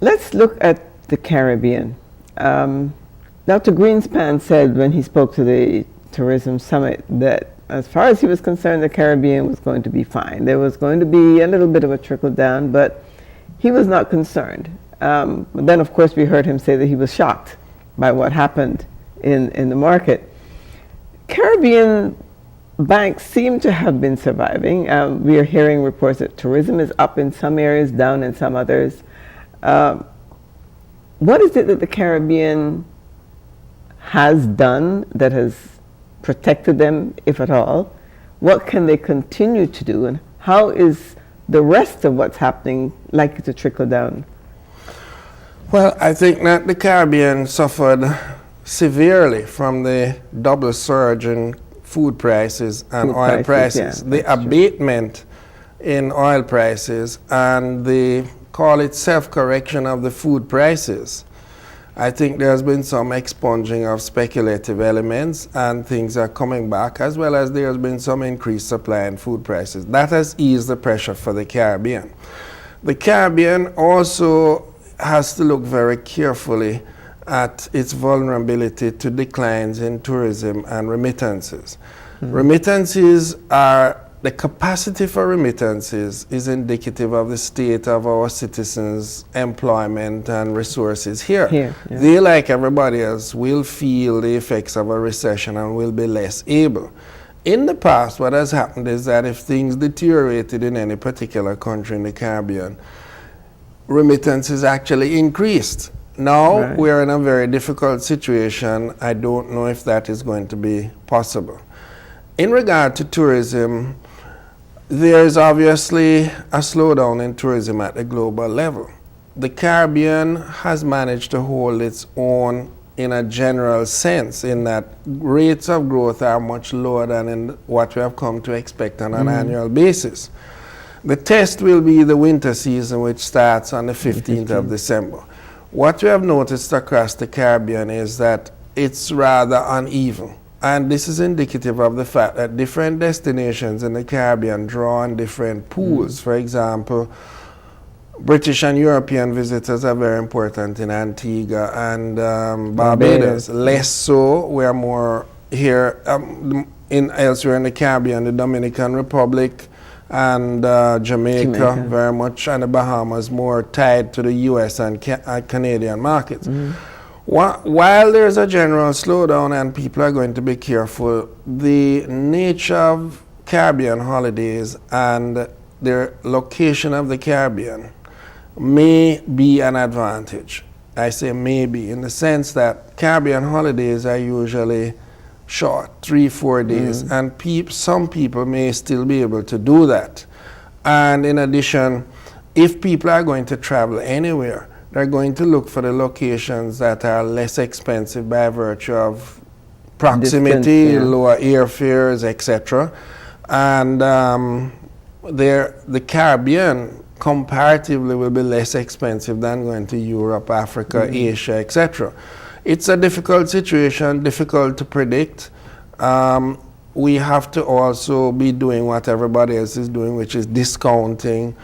Let's look at the Caribbean. Dr. Greenspan said when he spoke to the tourism summit that as far as he was concerned, the Caribbean was going to be fine. There was going to be a little bit of a trickle down, but he was not concerned. But then, of course, we heard him say that he was shocked by what happened in the market. Caribbean banks seem to have been surviving. We are hearing reports that tourism is up in some areas, down in some others. What is it that the Caribbean has done that has protected them, if at all? What can they continue to do, and how is the rest of what's happening likely to trickle down? Well, I think that the Caribbean suffered severely from the double surge in food prices and oil prices. Yeah, the abatement in oil prices and the, call it, self-correction of the food prices. I think there's been some expunging of speculative elements and things are coming back, as well as there's been some increased supply in food prices. That has eased the pressure for the Caribbean. The Caribbean also has to look very carefully at its vulnerability to declines in tourism and remittances. Remittances are, the capacity for remittances is indicative of the state of our citizens' employment and resources here. Yeah. They, like everybody else, will feel the effects of a recession and will be less able. In the past, what has happened is that if things deteriorated in any particular country in the Caribbean, remittances actually increased. Now we're in a very difficult situation. I don't know if that is going to be possible. In regard to tourism, there is obviously a slowdown in tourism at the global level. The Caribbean has managed to hold its own in a general sense, in that rates of growth are much lower than in what we have come to expect on an annual basis. The test will be the winter season, which starts on the 15th of December. What we have noticed across the Caribbean is that it's rather uneven. And this is indicative of the fact that different destinations in the Caribbean draw on different pools. For example, British and European visitors are very important in Antigua and Barbados. Less so, we are more here elsewhere in the Caribbean, the Dominican Republic and Jamaica, very much, and the Bahamas more tied to the US and Canadian markets. While there's a general slowdown and people are going to be careful, the nature of Caribbean holidays and the location of the Caribbean may be an advantage. I say maybe, in the sense that Caribbean holidays are usually short, 3-4 days, and some people may still be able to do that. And in addition, if people are going to travel anywhere, they're going to look for the locations that are less expensive by virtue of proximity, lower airfares, etc. And the Caribbean comparatively will be less expensive than going to Europe, Africa, Asia, etc. It's a difficult situation, difficult to predict. We have to also be doing what everybody else is doing, which is discounting,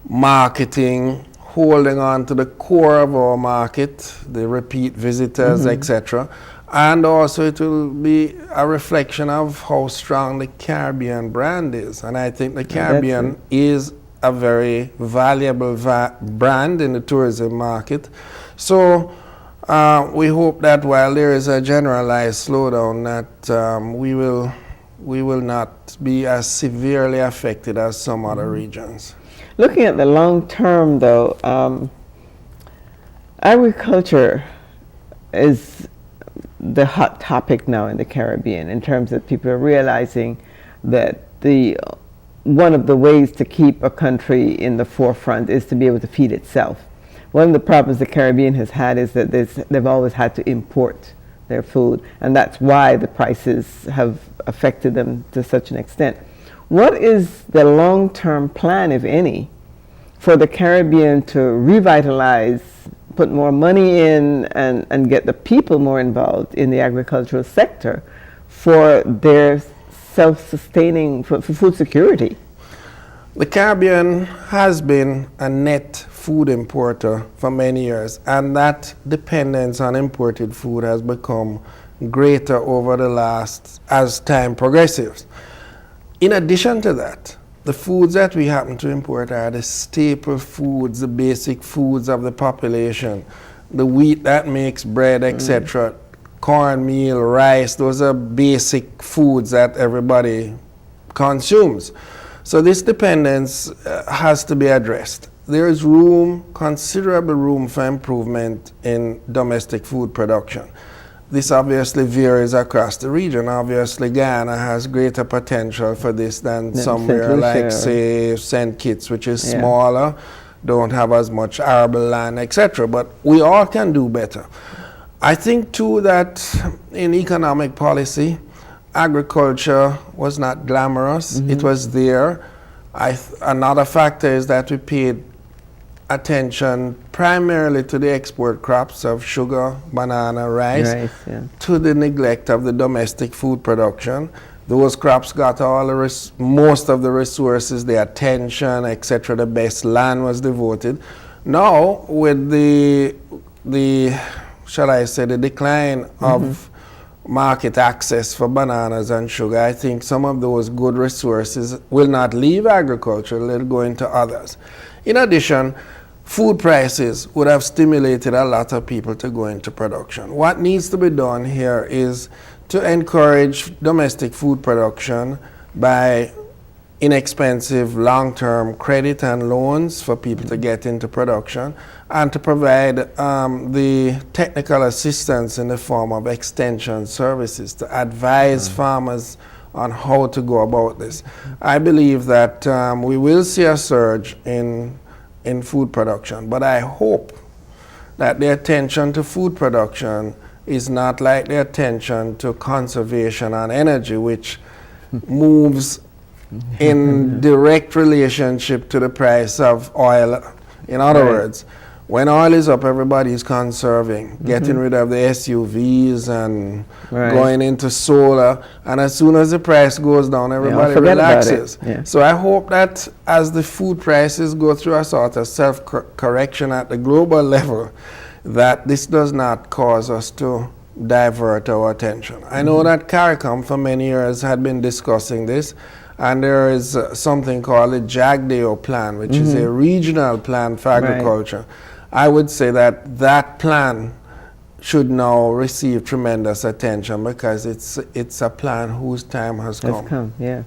marketing, holding on to the core of our market, the repeat visitors, etc. And also it will be a reflection of how strong the Caribbean brand is. And I think the Caribbean is a very valuable brand in the tourism market. So we hope that while there is a generalized slowdown, that we will not be as severely affected as some other regions. Looking at the long term, though, agriculture is the hot topic now in the Caribbean, in terms of people are realizing that one of the ways to keep a country in the forefront is to be able to feed itself. One of the problems the Caribbean has had is that they've always had to import their food, and that's why the prices have affected them to such an extent. What is the long-term plan, if any, for the Caribbean to revitalize, put more money in, and get the people more involved in the agricultural sector for their self-sustaining, for food security? The Caribbean has been a net food importer for many years, and that dependence on imported food has become greater over the last, as time progresses. In addition to that, the foods that we happen to import are the staple foods, the basic foods of the population, the wheat that makes bread, etc., cornmeal, rice, those are basic foods that everybody consumes. So this dependence has to be addressed. There is room, considerable room for improvement in domestic food production. This obviously varies across the region. Obviously, Guyana has greater potential for this than somewhere like, say, St. Kitts, which is smaller, don't have as much arable land, etc. But we all can do better. I think, too, that in economic policy, agriculture was not glamorous. It was there. Another factor is that we paid attention primarily to the export crops of sugar, banana, rice, to the neglect of the domestic food production. Those crops got all most of the resources, the attention, etc. The best land was devoted. Now, with the shall I say, the decline of market access for bananas and sugar, I think some of those good resources will not leave agriculture, they'll go into others. In addition, food prices would have stimulated a lot of people to go into production. What needs to be done here is to encourage domestic food production by inexpensive long-term credit and loans for people to get into production, and to provide the technical assistance in the form of extension services to advise farmers on how to go about this. I believe that we will see a surge in food production, but I hope that the attention to food production is not like the attention to conservation and energy, which moves in direct relationship to the price of oil. In other words, when oil is up, everybody is conserving, getting rid of the SUVs and going into solar. And as soon as the price goes down, everybody relaxes. So I hope that as the food prices go through a sort of self-correction at the global level, that this does not cause us to divert our attention. I know that CARICOM for many years had been discussing this, and there is something called the JAGDEO plan, which is a regional plan for agriculture. I would say that that plan should now receive tremendous attention because it's a plan whose time has come.